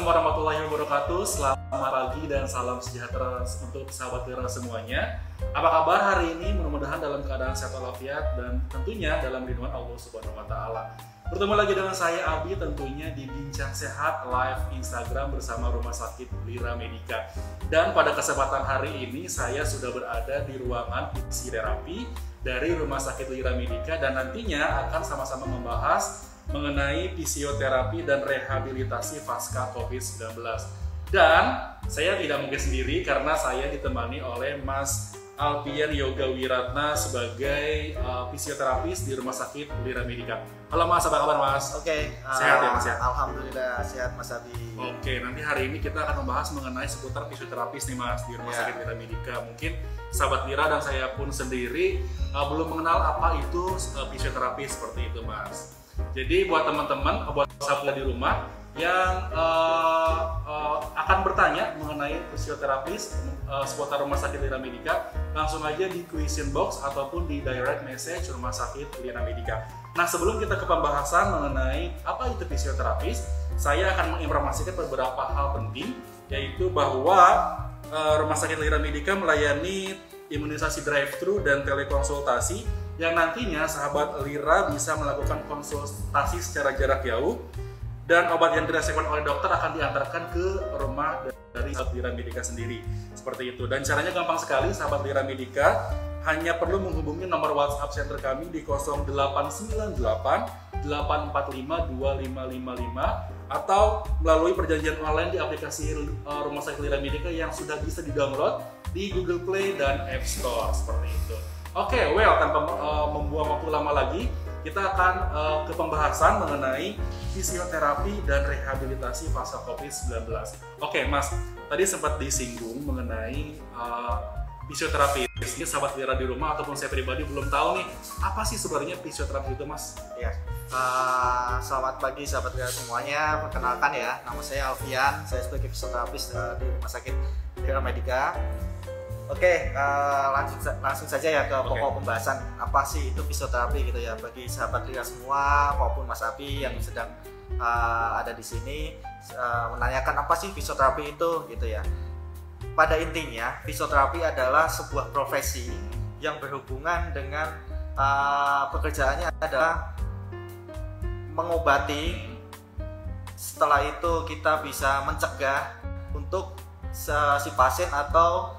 warahmatullahi wabarakatuh. Selamat pagi dan salam sejahtera untuk sahabat Lira semuanya. Apa kabar hari ini? Mudah-mudahan dalam keadaan sehat walafiat dan tentunya dalam lindungan Allah Subhanahu wa taala. Bertemu lagi dengan saya Abi tentunya di Bincang Sehat live Instagram bersama Rumah Sakit Lira Medica. Dan pada kesempatan hari ini saya sudah berada di ruangan fisioterapi dari Rumah Sakit Lira Medica dan nantinya akan sama-sama membahas mengenai fisioterapi dan rehabilitasi pasca COVID-19. Dan saya tidak mungkin sendiri karena saya ditemani oleh Mas Alfian Yoga Wiratna sebagai fisioterapis di Rumah Sakit Lira Medica. Halo Mas, apa kabar Mas? Oke, sehat ya Mas ya? Alhamdulillah sehat Mas Abi. Oke, nanti hari ini kita akan membahas mengenai seputar fisioterapis nih Mas di Rumah Sakit Lira Medica. Mungkin sahabat Lira dan saya pun sendiri belum mengenal apa itu fisioterapis seperti itu Mas. Jadi buat teman-teman, buat sahabat di rumah yang akan bertanya mengenai fisioterapis seputar Rumah Sakit Lira Medica, langsung aja di question box ataupun di direct message Rumah Sakit Lira Medica. Nah, sebelum kita ke pembahasan mengenai apa itu fisioterapis, saya akan menginformasikan beberapa hal penting, yaitu bahwa Rumah Sakit Lira Medica melayani imunisasi drive-thru dan telekonsultasi yang nantinya sahabat Lira bisa melakukan konsultasi secara jarak jauh dan obat yang diresepkan oleh dokter akan diantarkan ke rumah dari sahabat Lira Medica sendiri. Seperti itu. Dan caranya gampang sekali sahabat Lira Medica, hanya perlu menghubungi nomor WhatsApp center kami di 0898 845 2555 atau melalui perjanjian online di aplikasi Rumah Sakit Lira Medica yang sudah bisa di-download di Google Play dan App Store seperti itu. Oke, tanpa membuang waktu lama lagi, kita akan ke pembahasan mengenai fisioterapi dan rehabilitasi pasca COVID-19. Oke, Mas, tadi sempat disinggung mengenai fisioterapi. Ini sahabat Lira di rumah ataupun saya pribadi belum tahu nih, apa sih sebenarnya fisioterapi itu, Mas? Ya, selamat pagi sahabat Lira semuanya. Perkenalkan ya, nama saya Alfian. Saya sebagai fisioterapis di Rumah Sakit Lira Medica. Oke, langsung saja ya ke pokok pembahasan apa sih itu fisioterapi gitu ya bagi sahabat Lira semua maupun Mas Abi yang sedang ada di sini menanyakan apa sih fisioterapi itu gitu ya. Pada intinya fisioterapi adalah sebuah profesi yang berhubungan dengan pekerjaannya adalah mengobati. Setelah itu kita bisa mencegah untuk si pasien atau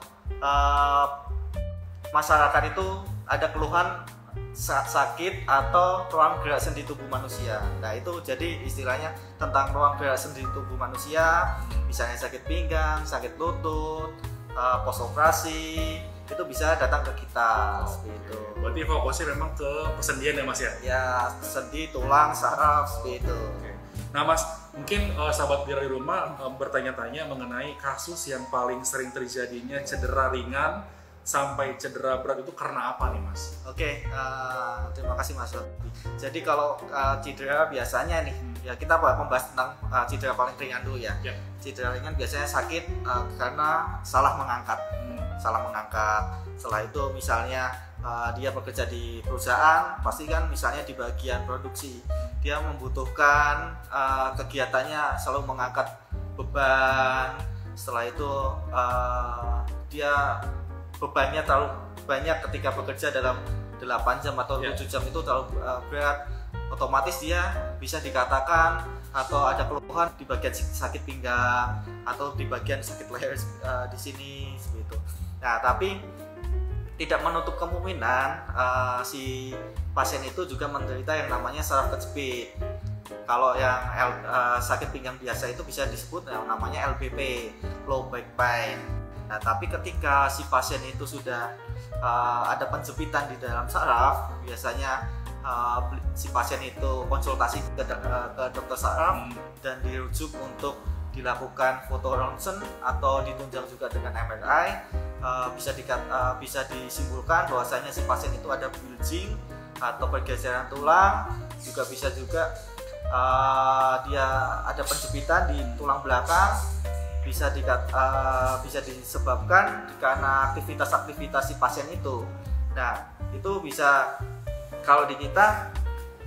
masyarakat itu ada keluhan sakit atau ruang gerak sendi tubuh manusia. Nah itu jadi istilahnya tentang ruang gerak sendi tubuh manusia, misalnya sakit pinggang, sakit lutut, pos operasi, itu bisa datang ke kita. Seperti itu. Berarti fokusnya memang ke persendian ya Mas ya? Ya, sendi, tulang, saraf, seperti itu. Nah Mas, mungkin sahabat Lira di rumah bertanya-tanya mengenai kasus yang paling sering terjadinya cedera ringan sampai cedera berat itu karena apa nih Mas? Oke, terima kasih Mas Robi. Jadi kalau cedera biasanya nih, ya kita membahas tentang cedera paling ringan dulu ya. Cedera ringan biasanya sakit karena salah mengangkat. Setelah itu misalnya dia bekerja di perusahaan, pasti kan misalnya di bagian produksi dia membutuhkan kegiatannya selalu mengangkat beban. Setelah itu dia bebannya terlalu banyak ketika bekerja dalam 8 jam atau 7 jam itu terlalu berat. Otomatis dia bisa dikatakan atau ada keluhan di bagian sakit pinggang atau di bagian sakit leher di sini seperti itu. Nah, tapi tidak menutup kemungkinan si pasien itu juga menderita yang namanya saraf kejepit. Kalau yang sakit pinggang biasa itu bisa disebut yang namanya LBP, low back pain. Nah, tapi ketika si pasien itu sudah ada penjepitan di dalam saraf, biasanya si pasien itu konsultasi ke dokter saraf dan dirujuk untuk dilakukan foto ronsen atau ditunjang juga dengan MRI. Bisa disimpulkan bahwasanya si pasien itu ada bulging atau pergeseran tulang, juga bisa dia ada penjepitan di tulang belakang, bisa disebabkan karena aktivitas si pasien itu. Nah, itu bisa kalau di kita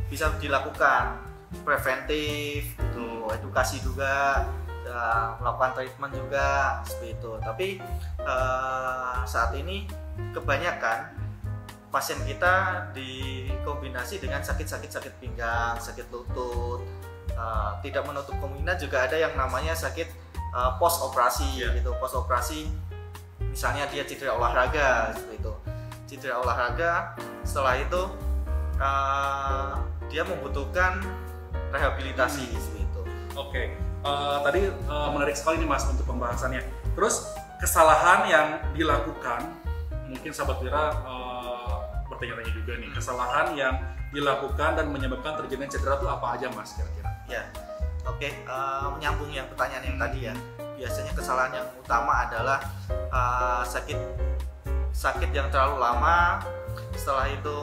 bisa dilakukan preventif, itu edukasi juga melakukan treatment juga seperti itu. Tapi saat ini kebanyakan pasien kita dikombinasi dengan sakit pinggang, sakit lutut. Tidak menutup kemungkinan juga ada yang namanya sakit post operasi gitu. Post operasi misalnya dia cedera olahraga seperti itu. Cedera olahraga, setelah itu dia membutuhkan rehabilitasi seperti itu. Oke. Tadi menarik sekali nih Mas untuk pembahasannya. Terus kesalahan yang dilakukan, mungkin sahabat Wira bertanya-tanya juga nih, kesalahan yang dilakukan dan menyebabkan terjadinya cedera itu apa aja Mas kira-kira? Ya, oke. Menyambung yang pertanyaan yang tadi ya. Biasanya kesalahan yang utama adalah sakit yang terlalu lama, setelah itu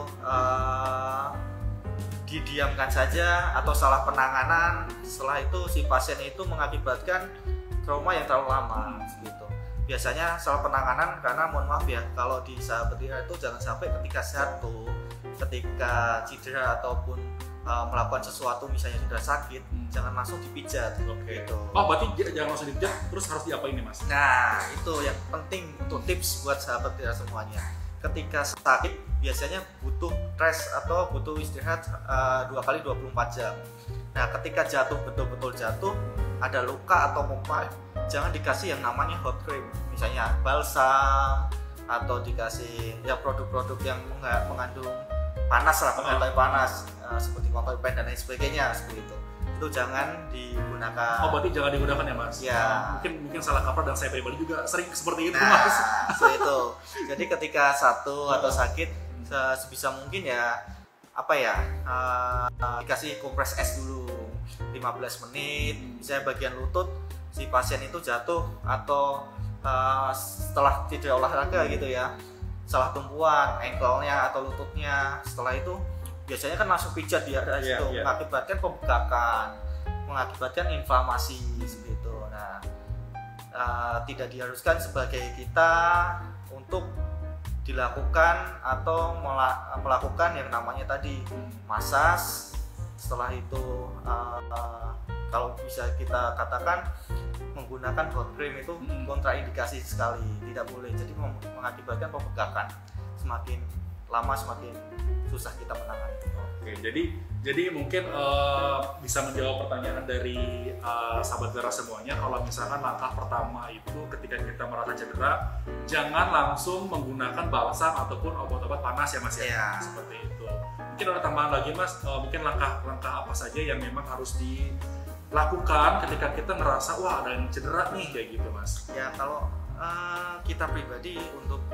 didiamkan saja atau salah penanganan, setelah itu si pasien itu mengakibatkan trauma yang terlalu lama gitu. Biasanya salah penanganan karena mohon maaf ya, kalau di sahabat Wira itu jangan sampai ketika jatuh, ketika cedera ataupun melakukan sesuatu misalnya sudah sakit, jangan langsung dipijat gitu. Oh, berarti jangan langsung dipijat, terus harus diapain nih Mas? Nah, itu yang penting untuk tips buat sahabat Wira semuanya. Ketika sakit biasanya butuh rest atau butuh istirahat 2 kali 24 jam. Nah, ketika jatuh, betul-betul jatuh, ada luka atau memar, jangan dikasih yang namanya hot cream, misalnya balsam atau dikasih ya produk-produk yang mengandung panas lah, pengantai panas seperti Contopen dan lain sebagainya seperti itu. Itu jangan digunakan. Oh, berarti jangan digunakan ya Mas? Ya. Mungkin salah kaprah dan saya pribadi juga sering seperti itu Mas. Seperti itu. Jadi ketika atau sakit sebisa mungkin ya dikasih kompres es dulu 15 menit, misalnya bagian lutut si pasien itu jatuh atau setelah cedera olahraga gitu ya, salah tumpuan ankle-nya atau lututnya, setelah itu biasanya kan langsung pijat di area situ, mengakibatkan pembegakan, mengakibatkan inflamasi seperti itu. Nah, tidak diharuskan sebagai kita untuk dilakukan atau melakukan yang namanya tadi massage. Setelah itu kalau bisa kita katakan menggunakan hot cream itu kontraindikasi sekali, tidak boleh. Jadi mengakibatkan pembegakan, semakin lama semakin susah kita menangani. Oke, jadi mungkin bisa menjawab pertanyaan dari sahabat Wira semuanya. Kalau misalkan langkah pertama itu ketika kita merasa cedera, jangan langsung menggunakan balsam ataupun obat-obat panas ya Mas ya. Seperti itu. Mungkin ada tambahan lagi Mas, mungkin langkah-langkah apa saja yang memang harus dilakukan ketika kita ngerasa wah ada yang cedera nih kayak gitu Mas. Ya, kalau kita pribadi untuk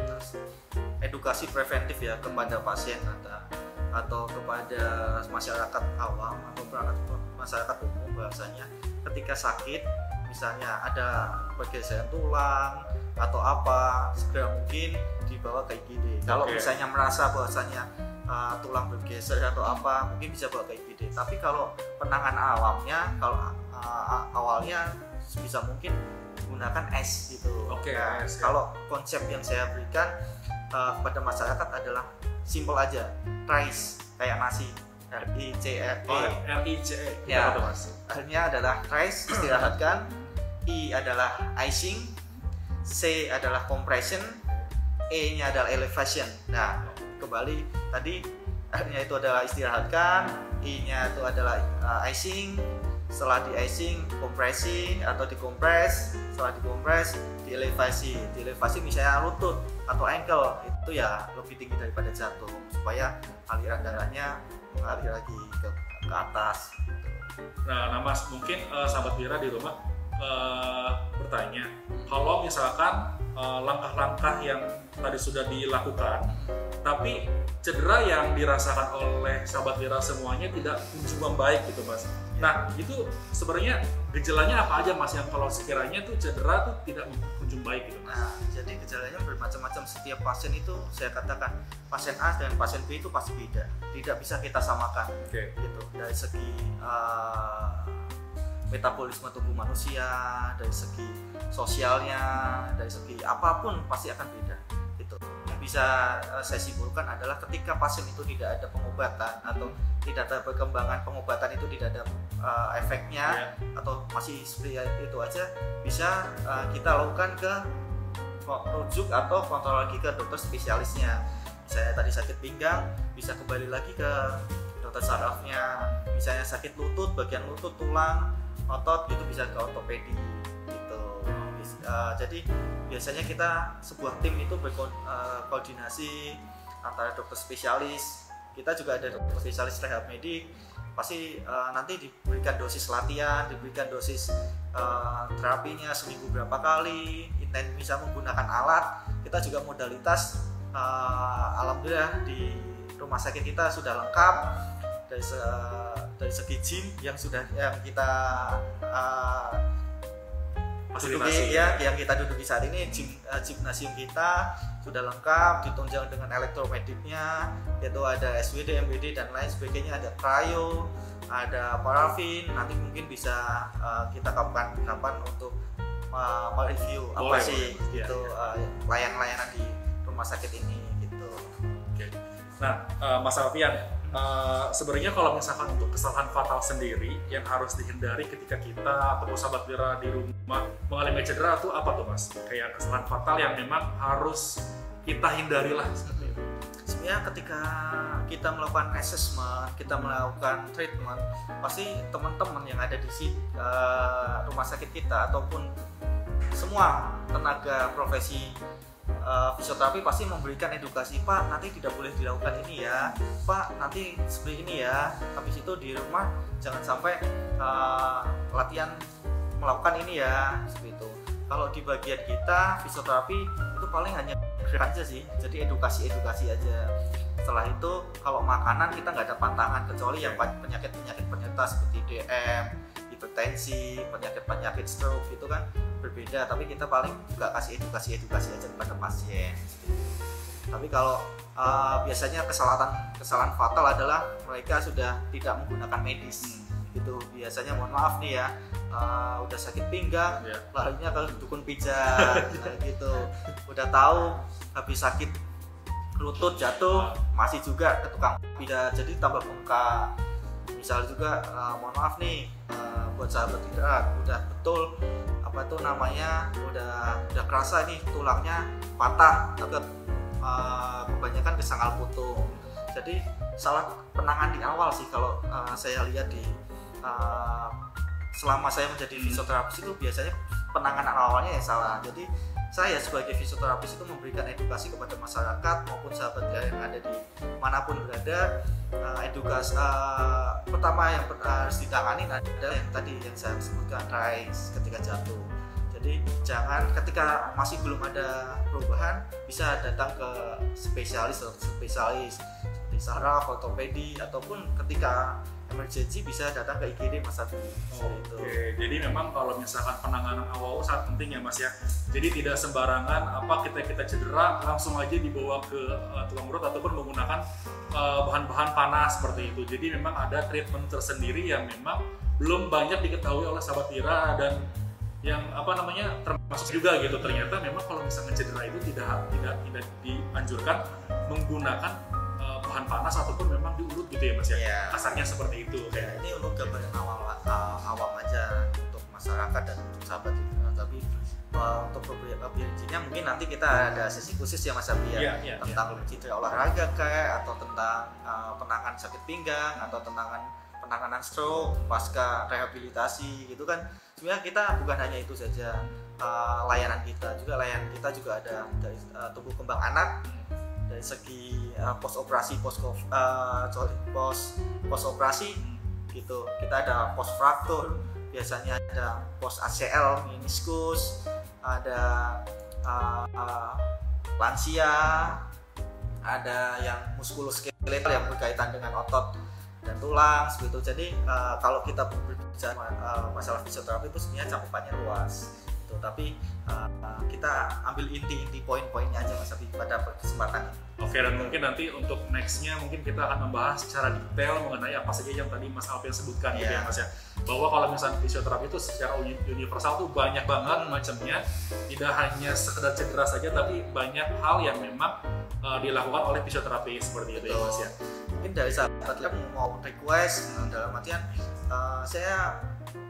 edukasi preventif ya kepada pasien atau kepada masyarakat awam atau masyarakat umum, bahasanya ketika sakit misalnya ada pergeseran tulang atau apa, segera mungkin dibawa ke IGD. Kalau misalnya merasa bahwasanya tulang bergeser atau apa, mungkin bisa bawa ke IGD. Tapi kalau penanganan awamnya, kalau awalnya sebisa mungkin gunakan es gitu. Kalau konsep yang saya berikan kepada masyarakat adalah simple aja, rice kayak nasi, RICE. RICE. Ya, artinya adalah rice, istirahatkan. I adalah icing, C adalah compression, E-nya adalah elevation. Nah, kembali tadi artinya itu adalah istirahatkan, I-nya itu adalah icing. Setelah di icing, kompresi atau dikompres. Setelah dikompres, dielevasi. Dielevasi misalnya lutut atau ankle, itu ya lebih tinggi daripada jatuh supaya aliran darahnya mengalir lagi ke atas gitu. Nah Mas, mungkin sahabat Wira di rumah bertanya, kalau misalkan langkah-langkah yang tadi sudah dilakukan tapi cedera yang dirasakan oleh sahabat Wira semuanya tidak kunjung membaik gitu Mas. Nah, itu sebenarnya gejalanya apa aja Mas yang kalau sekiranya tuh cedera tuh tidak kunjung baik gitu Mas? Nah, jadi gejalanya bermacam-macam. Setiap pasien itu saya katakan pasien A dan pasien B itu pasti beda. Tidak bisa kita samakan. Gitu. Dari segi metabolisme tubuh manusia, dari segi sosialnya, dari segi apapun pasti akan beda. Gitu. Yang bisa saya simpulkan adalah ketika pasien itu tidak ada pengobatan atau tidak ada perkembangan pengobatan, itu tidak ada efeknya atau masih seperti itu aja, bisa kita lakukan ke rujuk atau kontrol lagi ke dokter spesialisnya. Misalnya tadi sakit pinggang, bisa kembali lagi ke dokter sarafnya. Misalnya sakit lutut, bagian lutut, tulang, otot, gitu bisa ke ortopedi gitu. Jadi biasanya kita sebuah tim itu berkoordinasi antara dokter spesialis, kita juga ada dokter spesialis rehab medik, pasti nanti diberikan dosis latihan, diberikan dosis terapinya seminggu berapa kali, bisa menggunakan alat. Kita juga modalitas alhamdulillah di rumah sakit kita sudah lengkap dari segi gym yang kita duduki yang kita duduki saat ini. Gimnasium kita sudah lengkap, ditunjang dengan elektromediknya, yaitu ada SWD, MWD dan lain sebagainya, ada cryo, ada parafin. Nanti mungkin bisa kita kapan untuk mereview apa sih itu layanan di rumah sakit ini gitu. Oke. Nah, Mas Alfian, sebenarnya kalau misalkan untuk kesalahan fatal sendiri yang harus dihindari ketika kita atau sahabat Wira di rumah mengalami cedera itu apa tuh Mas? Kayak kesalahan fatal yang memang harus kita hindari lah seperti itu. Sebenarnya ketika kita melakukan assessment, kita melakukan treatment, pasti teman-teman yang ada di rumah sakit kita ataupun semua tenaga profesi fisioterapi pasti memberikan edukasi, Pak nanti tidak boleh dilakukan ini ya, Pak nanti seperti ini ya, habis itu di rumah jangan sampai latihan melakukan ini ya, seperti itu. Kalau di bagian kita fisioterapi itu paling hanya aja sih, jadi edukasi aja. Setelah itu kalau makanan kita nggak ada pantangan, kecuali yang penyakit penyerta seperti DM, hipertensi, penyakit stroke itu kan berbeda, tapi kita paling juga kasih edukasi aja kepada pasien. Tapi kalau biasanya kesalahan fatal adalah mereka sudah tidak menggunakan medis gitu. Biasanya mohon maaf nih ya, udah sakit pinggang larinya ke dukun pijat gitu. Udah tahu habis sakit lutut jatuh masih juga ke tukang pijat, jadi tambah bengkak. Misal juga mohon maaf nih buat sahabat Wira, udah betul apa itu namanya, udah kerasa nih tulangnya patah, tapi kebanyakan kesanggal putung. Jadi salah penanganan di awal sih kalau saya lihat di selama saya menjadi fisioterapis itu biasanya penanganan awalnya yang salah. Jadi saya sebagai fisioterapis itu memberikan edukasi kepada masyarakat maupun sahabat yang ada di manapun berada. Edukasi pertama yang harus ditangani adalah yang tadi yang saya sebutkan, rise ketika jatuh. Jadi jangan ketika masih belum ada perubahan bisa datang ke spesialis seperti saraf, ortopedi, ataupun ketika emergency bisa datang ke IGD Mas Abi. Oke, jadi memang kalau misalkan penanganan awal sangat penting ya Mas ya. Jadi tidak sembarangan kita cedera langsung aja dibawa ke tukang urut ataupun menggunakan bahan-bahan panas seperti itu. Jadi memang ada treatment tersendiri yang memang belum banyak diketahui oleh sahabat Wira, dan yang termasuk juga gitu, ternyata memang kalau misalkan cedera itu tidak dianjurkan menggunakan bahan panas ataupun memang diurut gitu ya Mas ya. Kasarnya seperti itu. Ini untuk gambaran awam aja untuk masyarakat dan untuk sahabat Wira. Tapi untuk perincinya mungkin nanti kita ada sesi khusus ya Mas Abi tentang cedera olahraga kayak, atau tentang penanganan sakit pinggang, atau penanganan stroke pasca rehabilitasi gitu kan. Sebenarnya kita bukan hanya itu saja, layanan kita juga ada dari tumbuh kembang anak, dari segi pos operasi gitu. Kita ada pos fraktur, biasanya ada pos ACL, meniskus, ada lansia, ada yang muskuloskeletal yang berkaitan dengan otot dan tulang seperti itu. Jadi kalau kita berbicara masalah fisioterapi itu sebenarnya cakupannya luas gitu. Tapi kita ambil inti poin-poinnya aja Mas Abi pada kesempatan ini. Oke, dan mungkin nanti untuk nextnya mungkin kita akan membahas secara detail mengenai apa saja yang tadi Mas Alfian sebutkan gitu ya Mas ya. bahwa kalau misalnya fisioterapi itu secara universal tuh banyak banget macamnya, tidak hanya sekedar cedera saja, tapi banyak hal yang memang dilakukan oleh fisioterapi seperti itu ya Mas ya. Mungkin dari sahabat lab mau request dalam artian saya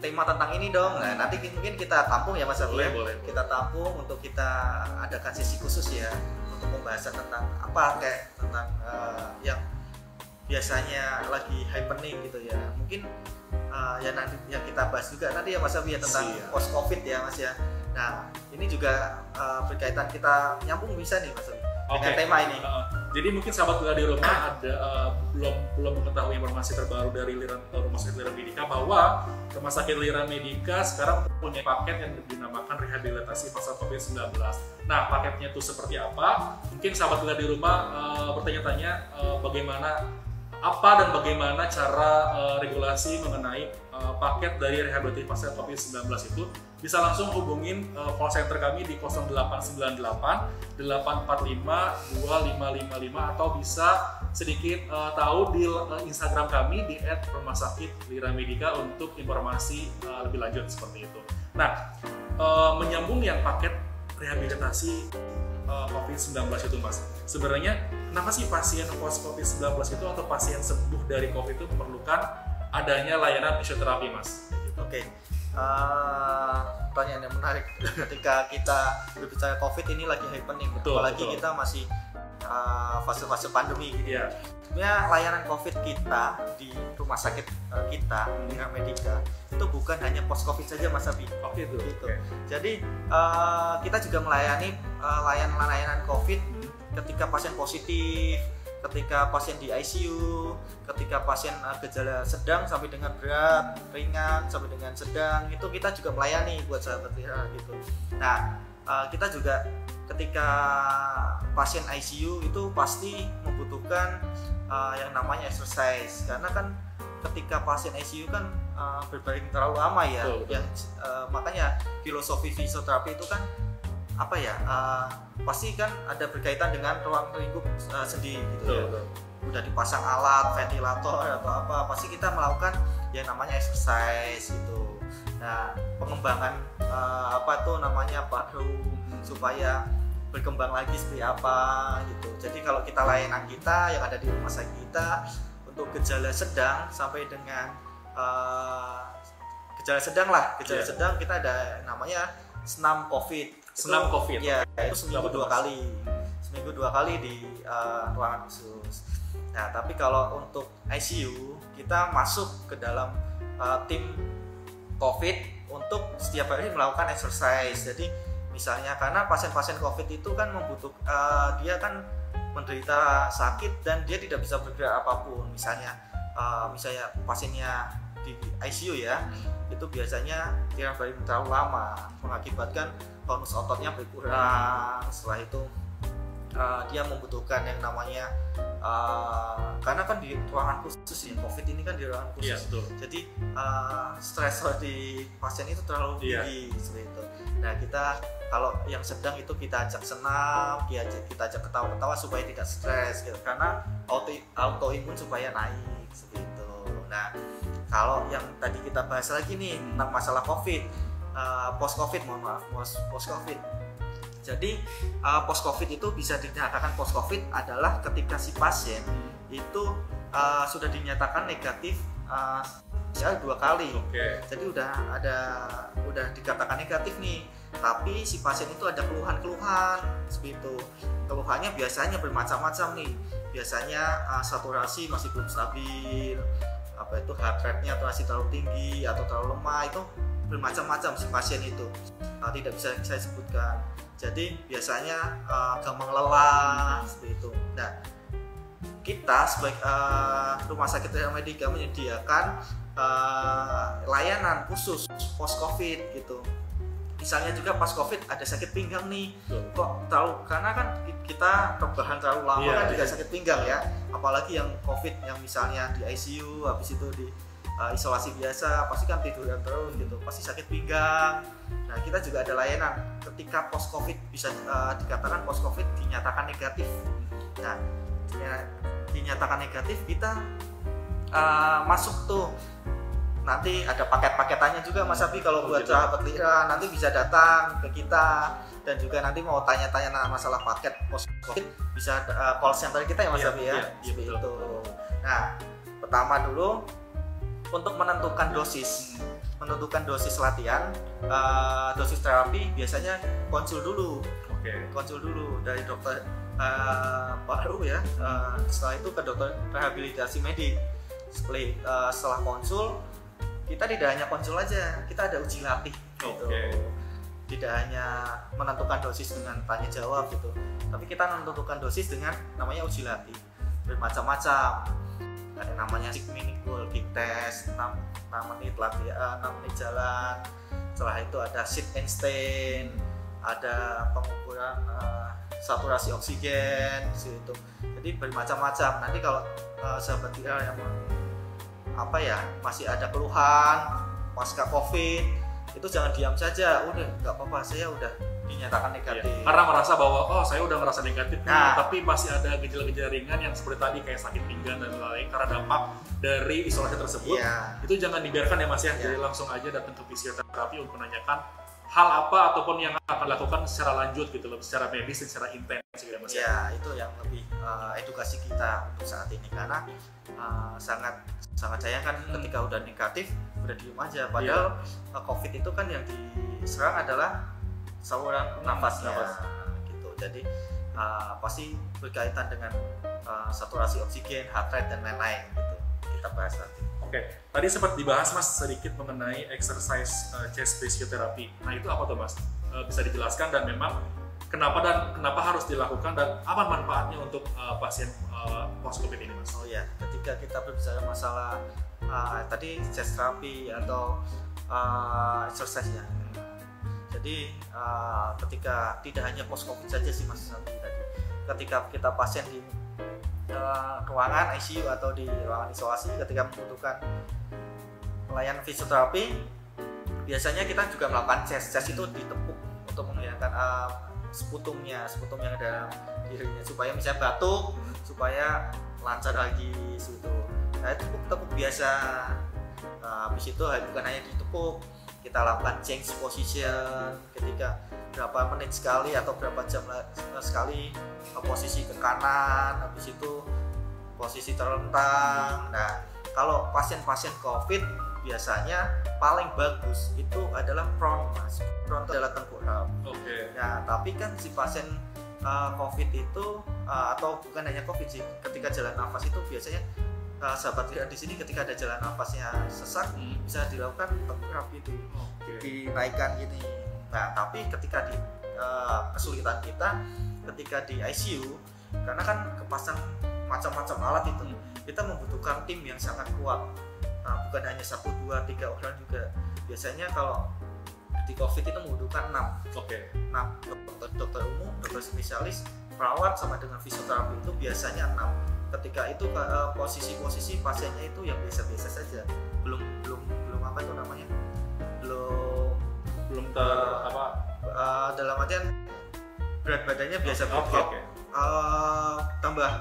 tema tentang ini dong. Nah, nanti mungkin kita tampung ya Mas Abi. Boleh. Kita tampung untuk kita adakan sesi khusus ya untuk pembahasan tentang apa kayak tentang yang biasanya lagi happening gitu ya. Mungkin ya nanti yang kita bahas juga nanti ya Mas Abi ya tentang post covid ya Mas ya. Nah, ini juga berkaitan, kita nyambung bisa nih Mas Abi dengan tema ini. Jadi mungkin sahabat Lira di rumah ada belum mengetahui informasi terbaru dari Rumah Sakit Lira Medika bahwa Rumah Sakit Lira Medika sekarang punya paket yang dinamakan rehabilitasi pasca COVID-19. Nah, paketnya itu seperti apa? Mungkin sahabat Lira di rumah bertanya-tanya apa dan bagaimana cara regulasi mengenai paket dari rehabilitasi pasca COVID-19 itu. Bisa langsung hubungin call center kami di 0898 845 2555 atau bisa sedikit tahu di Instagram kami di @rumahsakit_lira_medika untuk informasi lebih lanjut seperti itu. Nah, menyambung yang paket rehabilitasi COVID-19 itu Mas, sebenarnya kenapa sih pasien post COVID-19 itu atau pasien sembuh dari COVID itu memerlukan adanya layanan fisioterapi Mas? Oke. Pertanyaan yang menarik. Ketika kita berbicara COVID ini lagi happening, apalagi kita masih fase-fase pandemi gitu. Yeah. Sebenarnya layanan COVID kita di rumah sakit kita Lira Medika itu bukan hanya post COVID saja Mas Abi. Gitu. Jadi kita juga melayani layanan COVID ketika pasien positif, ketika pasien di ICU, ketika pasien gejala sedang sampai dengan berat, ringan sampai dengan sedang, itu kita juga melayani buat sahabat Lira gitu. Nah, kita juga ketika pasien ICU itu pasti membutuhkan yang namanya exercise, karena kan ketika pasien ICU kan berbaring terlalu lama ya. Makanya filosofi fisioterapi itu kan pasti kan ada berkaitan dengan ruang lingkup sendiri gitu ya. Udah dipasang alat, ventilator atau apa, pasti kita melakukan yang namanya exercise gitu. Nah, pengembangan paru supaya berkembang lagi seperti apa gitu. Jadi kalau kita layanan kita yang ada di rumah sakit kita untuk gejala sedang sampai dengan gejala sedang sedang, kita ada namanya senam COVID. Senam COVID. Ya, itu seminggu dua kali di ruangan khusus. Nah, tapi kalau untuk ICU kita masuk ke dalam tim COVID untuk setiap hari melakukan exercise. Jadi misalnya karena pasien-pasien COVID itu kan dia kan menderita sakit dan dia tidak bisa bergerak apapun. Misalnya pasiennya di ICU ya, itu biasanya dia terlalu lama mengakibatkan tonus ototnya berkurang. Setelah itu dia membutuhkan yang namanya karena kan di ruangan khusus ya, COVID ini kan di ruangan khusus. Jadi stresor di pasien itu terlalu tinggi seperti itu. Nah, kita kalau yang sedang itu kita ajak senam, kita ajak ketawa-ketawa supaya tidak stres gitu, karena autoimun supaya naik seperti itu. Nah, kalau yang tadi kita bahas lagi nih tentang masalah COVID, post COVID. Jadi post COVID itu bisa dinyatakan post COVID adalah ketika si pasien itu sudah dinyatakan negatif PCR 2 kali. Jadi udah dikatakan negatif nih, tapi si pasien itu ada keluhan-keluhan seperti itu. Keluhannya biasanya bermacam-macam nih. Biasanya saturasi masih belum stabil, heart rate-nya masih terlalu tinggi atau terlalu lemah, itu bermacam-macam si pasien itu. Tidak bisa saya sebutkan. Jadi biasanya gampang lelah seperti itu. Nah, kita sebagai Rumah Sakit Lira Medika menyediakan layanan khusus post COVID gitu. Misalnya juga pas COVID ada sakit pinggang nih, kok tahu karena kan kita rebahan terlalu lama kan juga sakit pinggang ya. Apalagi yang COVID yang misalnya di ICU, habis itu di isolasi biasa, pasti kan tiduran terus gitu, pasti sakit pinggang. Nah, kita juga ada layanan ketika post COVID bisa dikatakan post COVID dinyatakan negatif. Nah, dinyatakan negatif kita masuk tuh nanti ada paket-paketannya juga Mas Abi kalau buat gitu. sahabat Lira nanti bisa datang ke kita, dan juga nanti mau tanya-tanya masalah paket post covid bisa call center kita ya Mas Iya, Abi ya. iya, Seperti betul. itu. Nah, pertama dulu untuk menentukan dosis latihan, dosis terapi biasanya konsul dulu dari dokter baru ya. Setelah itu ke dokter rehabilitasi medik. Setelah konsul, kita tidak hanya konsul aja, kita ada uji latih gitu. Tidak hanya menentukan dosis dengan tanya jawab gitu, tapi kita menentukan dosis dengan namanya uji latih bermacam-macam. Ada namanya mini-goal, kick test, 6 menit latihan, 6 menit jalan. Setelah itu ada sit and stand, ada pengukuran saturasi oksigen gitu. Jadi bermacam-macam. Nanti kalau sahabat kita yang masih ada keluhan pasca covid, itu jangan diam saja, udah nggak apa-apa, saya udah dinyatakan negatif. Iya. Karena merasa bahwa saya udah merasa negatif, Nah, tapi masih ada gejala-gejala ringan yang seperti tadi kayak sakit pinggang dan lain-lain karena dampak dari isolasi tersebut. Iya. Itu jangan dibiarkan ya Mas ya. Iya. Jadi langsung aja datang ke fisioterapi untuk menanyakan hal apa ataupun yang akan dilakukan secara lanjut gitu loh, secara medis dan secara intens gitu ya Mas ya. Ya, itu yang lebih edukasi kita untuk saat ini, karena sangat sayang kan ketika udah negatif udah diem aja, padahal covid itu kan yang diserang adalah saluran nafasnya gitu. Jadi pasti berkaitan dengan saturasi oksigen, heart rate dan lain-lain gitu. Kita bahas nanti. Oke, tadi sempat dibahas Mas sedikit mengenai exercise chest physiotherapy. Nah itu apa tuh Mas? Bisa dijelaskan dan memang kenapa harus dilakukan dan apa manfaatnya untuk pasien post covid ini Mas? Oh ya, ketika kita berbicara masalah tadi chest therapy atau exercise ya. Jadi ketika tidak hanya post covid saja sih Mas tadi. Ketika kita pasien di ruangan ICU atau di ruangan isolasi, ketika membutuhkan pelayanan fisioterapi, biasanya kita juga melakukan chest itu ditepuk untuk menghilangkan sputumnya yang ada dalam dirinya, supaya misalnya batuk, supaya lancar lagi gitu. Nah, tepuk biasa. Habis itu bukan hanya ditepuk, kita lakukan change position ketika berapa menit sekali atau berapa jam sekali, posisi ke kanan, habis itu posisi terlentang. Nah, kalau pasien-pasien COVID biasanya paling bagus itu adalah prone Mas. Prone itu adalah tengkurap. Nah, tapi kan si pasien COVID itu atau bukan hanya COVID sih, ketika jalan nafas itu biasanya sahabat lihat di sini ketika ada jalan nafasnya sesak bisa dilakukan tengkurap itu, dinaikkan gini. Nah, tapi ketika di kesulitan kita ketika di ICU, karena kan kepasang macam-macam alat itu, kita membutuhkan tim yang sangat kuat. Bukan hanya 1, 2, 3 orang juga. Biasanya kalau di COVID itu membutuhkan 6. 6 dokter umum, dokter spesialis, perawat sama dengan fisioterapi itu biasanya 6. Ketika itu posisi-posisi pasiennya itu yang biasa-biasa saja. Belum apa itu namanya? Belum dalam artian berat badannya biasa-biasa. Tambah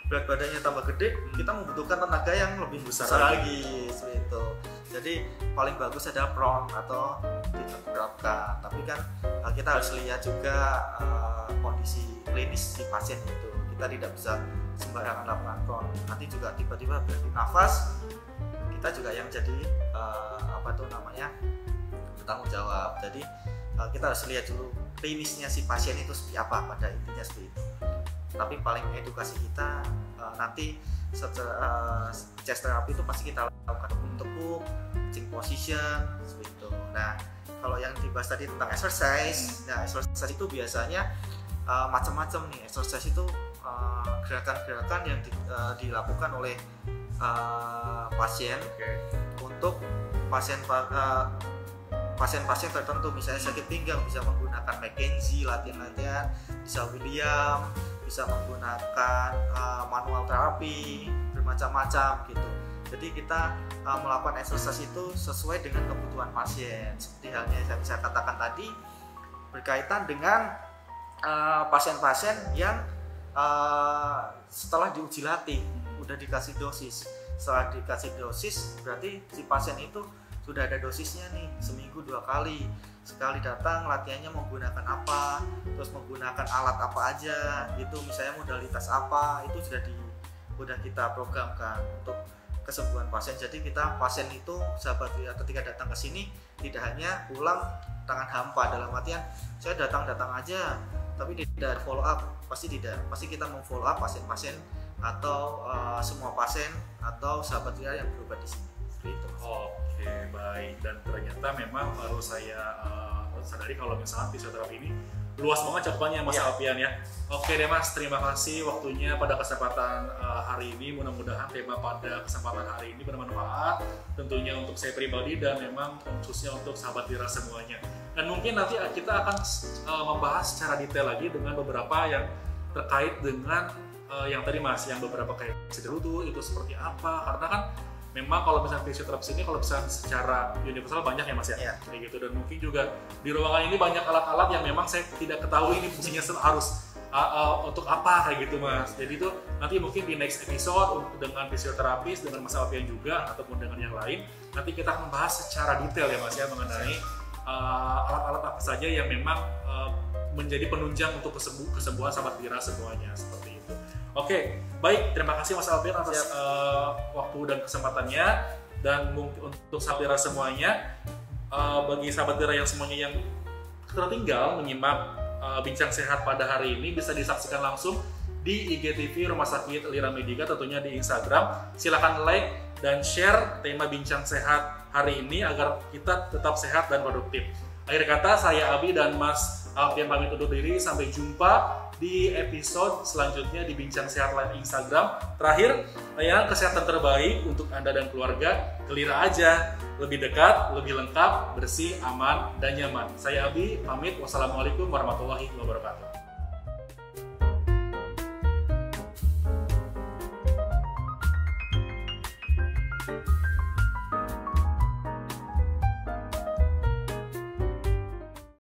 berat badannya tambah gede, kita membutuhkan tenaga yang lebih besar lagi seperti itu. Jadi paling bagus adalah prone atau diterapkan. Tapi kan kita harus lihat juga kondisi klinis si pasien itu. Kita tidak bisa sembarangan lakukan prone. Nanti juga tiba-tiba berhenti nafas, kita juga yang jadi bertanggung jawab. Jadi kita harus lihat dulu klinisnya si pasien itu seperti apa, pada intinya seperti itu. Tapi paling edukasi kita nanti setelah chest therapy itu pasti kita lakukan tepuk, change position seperti itu. Nah, kalau yang dibahas tadi tentang exercise, nah exercise itu biasanya macam-macam nih. Exercise itu gerakan-gerakan yang dilakukan oleh pasien untuk pasien-pasien tertentu, misalnya sakit pinggang bisa menggunakan McKenzie latihan-latihan, bisa William, bisa menggunakan manual terapi, bermacam-macam gitu. Jadi kita melakukan exercise itu sesuai dengan kebutuhan pasien. Seperti halnya yang saya katakan tadi, berkaitan dengan pasien-pasien yang setelah diuji latih udah dikasih dosis, Setelah dikasih dosis, berarti si pasien itu sudah ada dosisnya nih, seminggu 2 kali. Sekali datang latihannya menggunakan apa, terus menggunakan alat apa aja, itu misalnya modalitas apa, itu sudah kita programkan untuk kesembuhan pasien. Jadi pasien itu sahabat Wira ketika datang ke sini tidak hanya pulang tangan hampa, dalam artian saya datang aja tapi tidak follow up, pasti kita memfollow up pasien-pasien atau semua pasien atau sahabat Wira yang berobat di sini. Seperti itu. Oke, baik. Dan ternyata memang baru saya sadari kalau misalnya fisioterapi ini luas banget cakupannya Mas Alfian ya. Oke deh Mas, terima kasih waktunya pada kesempatan hari ini. Mudah-mudahan tema pada kesempatan hari ini bermanfaat tentunya untuk saya pribadi dan memang khususnya untuk sahabat Wira semuanya. Dan mungkin nanti kita akan membahas secara detail lagi dengan beberapa yang terkait dengan yang tadi Mas, yang beberapa kayak cedera lutut itu seperti apa, karena kan memang kalau misalnya fisioterapis ini kalau misalnya secara universal banyak ya Mas ya, kayak gitu. Dan mungkin juga di ruangan ini banyak alat-alat yang memang saya tidak ketahui ini fungsinya harus untuk apa kayak gitu Mas. Jadi itu nanti mungkin di next episode dengan fisioterapis, dengan Mas Alfian juga ataupun dengan yang lain, nanti kita akan membahas secara detail ya Mas ya mengenai alat-alat apa saja yang memang menjadi penunjang untuk kesembuhan sahabat Wira semuanya, seperti itu. Oke, baik, terima kasih Mas Alfian atas waktu dan kesempatannya. Dan mungkin untuk sahabat Wira semuanya, bagi sahabat Wira yang semuanya yang tertinggal menyimak Bincang Sehat pada hari ini, bisa disaksikan langsung di IGTV Rumah Sakit Lira Medica, tentunya di Instagram. Silakan like dan share tema Bincang Sehat hari ini agar kita tetap sehat dan produktif. Akhir kata, saya Abi dan Mas Alfian pamit undur diri. Sampai jumpa di episode selanjutnya di Bincang Sehat Live Instagram. Terakhir, layanan kesehatan terbaik untuk Anda dan keluarga. Ke Lira aja, lebih dekat, lebih lengkap, bersih, aman, dan nyaman. Saya Abi, pamit. Wassalamualaikum warahmatullahi wabarakatuh.